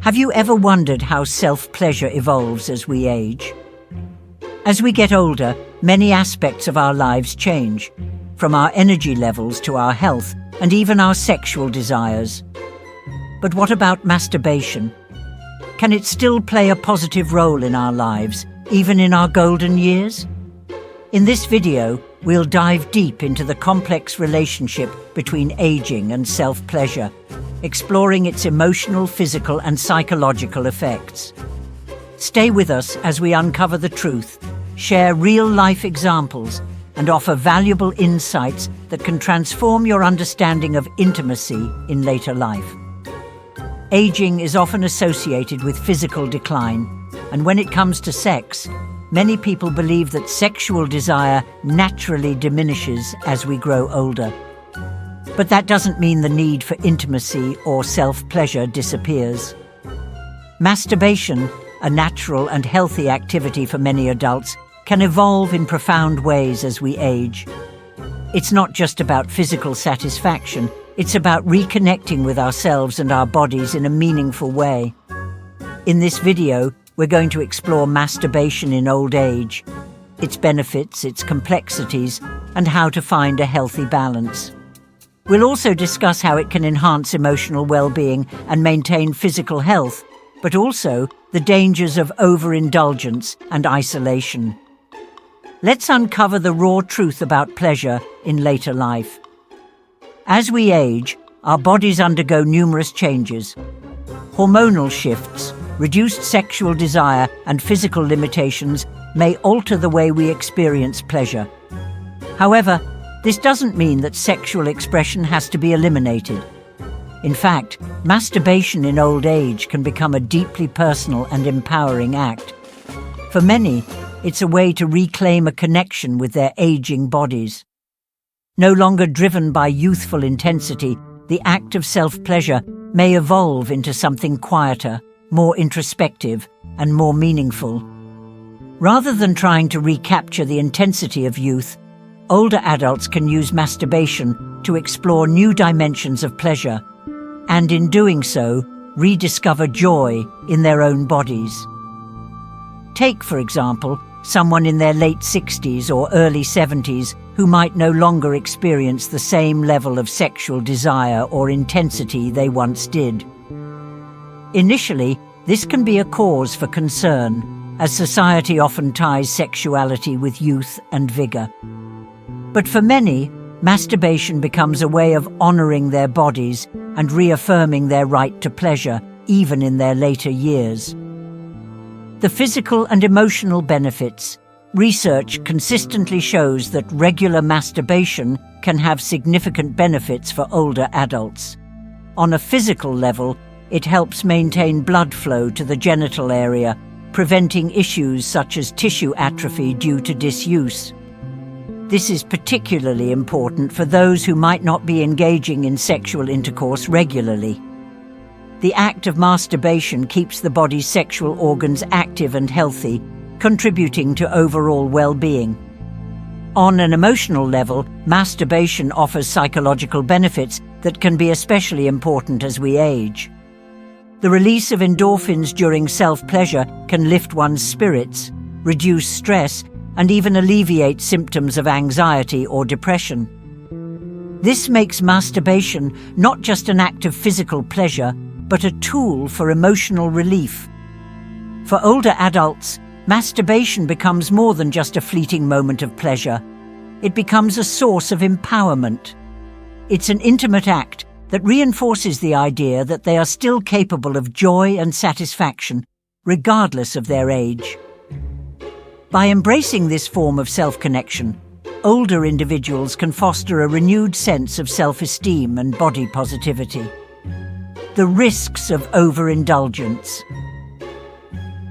Have you ever wondered how self-pleasure evolves as we age? As we get older, many aspects of our lives change, from our energy levels to our health and even our sexual desires. But what about masturbation? Can it still play a positive role in our lives, even in our golden years? In this video, we'll dive deep into the complex relationship between aging and self-pleasure, exploring its emotional, physical, and psychological effects. Stay with us as we uncover the truth, share real-life examples, and offer valuable insights that can transform your understanding of intimacy in later life. Aging is often associated with physical decline, and when it comes to sex, many people believe that sexual desire naturally diminishes as we grow older. But that doesn't mean the need for intimacy or self-pleasure disappears. Masturbation, a natural and healthy activity for many adults, can evolve in profound ways as we age. It's not just about physical satisfaction, it's about reconnecting with ourselves and our bodies in a meaningful way. In this video, we're going to explore masturbation in old age, its benefits, its complexities, and how to find a healthy balance. We'll also discuss how it can enhance emotional well-being and maintain physical health, but also the dangers of overindulgence and isolation. Let's uncover the raw truth about pleasure in later life. As we age, our bodies undergo numerous changes. Hormonal shifts, reduced sexual desire, and physical limitations may alter the way we experience pleasure. However, this doesn't mean that sexual expression has to be eliminated. In fact, masturbation in old age can become a deeply personal and empowering act. For many, it's a way to reclaim a connection with their aging bodies. No longer driven by youthful intensity, the act of self-pleasure may evolve into something quieter, more introspective, and more meaningful. Rather than trying to recapture the intensity of youth, older adults can use masturbation to explore new dimensions of pleasure, and in doing so, rediscover joy in their own bodies. Take, for example, someone in their late 60s or early 70s who might no longer experience the same level of sexual desire or intensity they once did. Initially, this can be a cause for concern, as society often ties sexuality with youth and vigor. But for many, masturbation becomes a way of honoring their bodies and reaffirming their right to pleasure, even in their later years. The physical and emotional benefits. Research consistently shows that regular masturbation can have significant benefits for older adults. On a physical level, it helps maintain blood flow to the genital area, preventing issues such as tissue atrophy due to disuse. This is particularly important for those who might not be engaging in sexual intercourse regularly. The act of masturbation keeps the body's sexual organs active and healthy, contributing to overall well-being. On an emotional level, masturbation offers psychological benefits that can be especially important as we age. The release of endorphins during self-pleasure can lift one's spirits, reduce stress, and even alleviate symptoms of anxiety or depression. This makes masturbation not just an act of physical pleasure, but a tool for emotional relief. For older adults, masturbation becomes more than just a fleeting moment of pleasure. It becomes a source of empowerment. It's an intimate act that reinforces the idea that they are still capable of joy and satisfaction, regardless of their age. By embracing this form of self-connection, older individuals can foster a renewed sense of self-esteem and body positivity. The risks of overindulgence.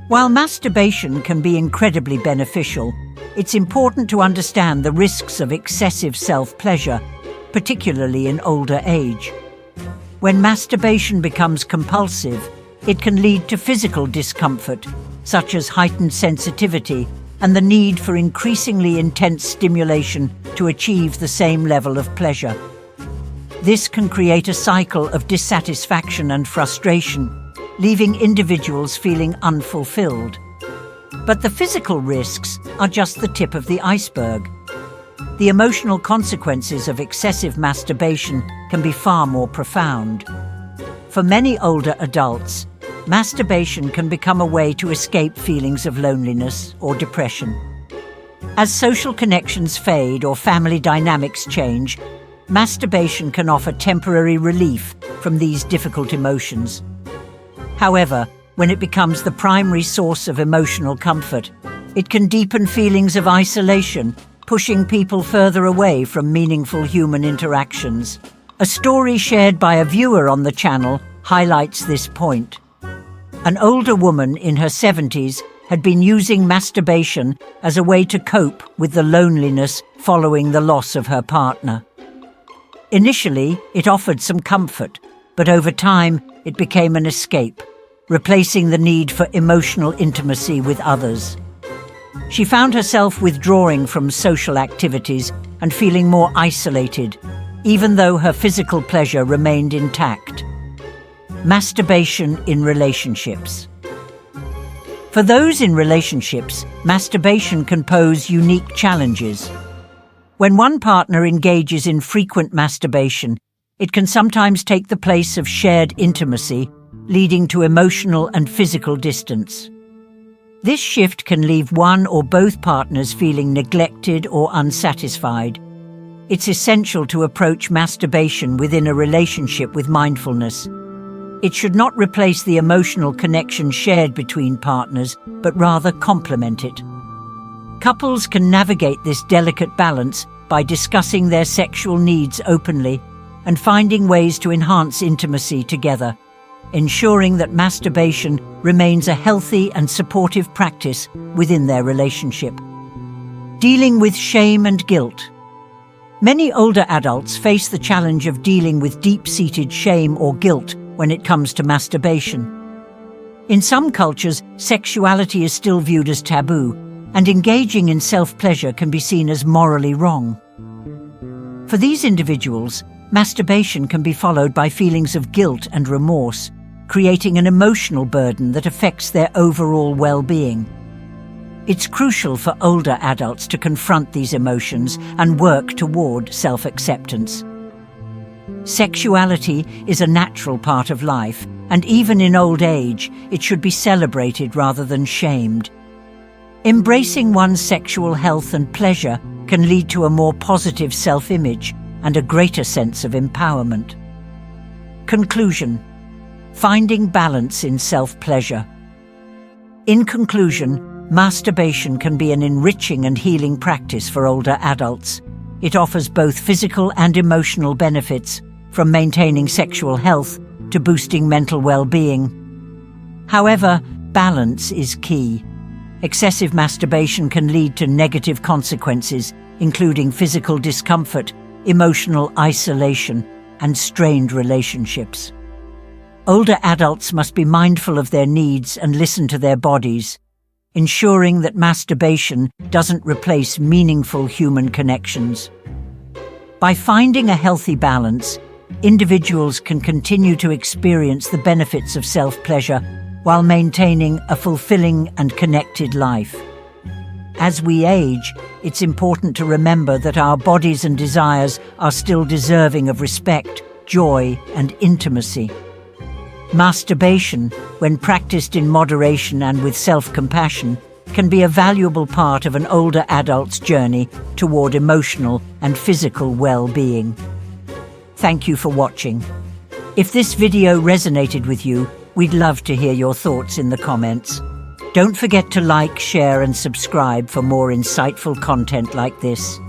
While masturbation can be incredibly beneficial, it's important to understand the risks of excessive self-pleasure, particularly in older age. When masturbation becomes compulsive, it can lead to physical discomfort, such as heightened sensitivity and the need for increasingly intense stimulation to achieve the same level of pleasure. This can create a cycle of dissatisfaction and frustration, leaving individuals feeling unfulfilled. But the physical risks are just the tip of the iceberg. The emotional consequences of excessive masturbation can be far more profound. For many older adults, masturbation can become a way to escape feelings of loneliness or depression. As social connections fade or family dynamics change, masturbation can offer temporary relief from these difficult emotions. However, when it becomes the primary source of emotional comfort, it can deepen feelings of isolation, pushing people further away from meaningful human interactions. A story shared by a viewer on the channel highlights this point. An older woman in her 70s had been using masturbation as a way to cope with the loneliness following the loss of her partner. Initially, it offered some comfort, but over time, it became an escape, replacing the need for emotional intimacy with others. She found herself withdrawing from social activities and feeling more isolated, even though her physical pleasure remained intact. Masturbation in relationships. For those in relationships, masturbation can pose unique challenges. When one partner engages in frequent masturbation, it can sometimes take the place of shared intimacy, leading to emotional and physical distance. This shift can leave one or both partners feeling neglected or unsatisfied. It's essential to approach masturbation within a relationship with mindfulness. It should not replace the emotional connection shared between partners, but rather complement it. Couples can navigate this delicate balance by discussing their sexual needs openly and finding ways to enhance intimacy together, ensuring that masturbation remains a healthy and supportive practice within their relationship. Dealing with shame and guilt. Many older adults face the challenge of dealing with deep-seated shame or guilt when it comes to masturbation. In some cultures, sexuality is still viewed as taboo, and engaging in self-pleasure can be seen as morally wrong. For these individuals, masturbation can be followed by feelings of guilt and remorse, creating an emotional burden that affects their overall well-being. It's crucial for older adults to confront these emotions and work toward self-acceptance. Sexuality is a natural part of life, and even in old age, it should be celebrated rather than shamed. Embracing one's sexual health and pleasure can lead to a more positive self-image and a greater sense of empowerment. Conclusion: finding balance in self-pleasure. In conclusion, masturbation can be an enriching and healing practice for older adults. It offers both physical and emotional benefits, from maintaining sexual health to boosting mental well-being. However, balance is key. Excessive masturbation can lead to negative consequences, including physical discomfort, emotional isolation, and strained relationships. Older adults must be mindful of their needs and listen to their bodies, ensuring that masturbation doesn't replace meaningful human connections. By finding a healthy balance, individuals can continue to experience the benefits of self-pleasure while maintaining a fulfilling and connected life. As we age, it's important to remember that our bodies and desires are still deserving of respect, joy, and intimacy. Masturbation, when practiced in moderation and with self-compassion, can be a valuable part of an older adult's journey toward emotional and physical well-being. Thank you for watching. If this video resonated with you, we'd love to hear your thoughts in the comments. Don't forget to like, share, and subscribe for more insightful content like this.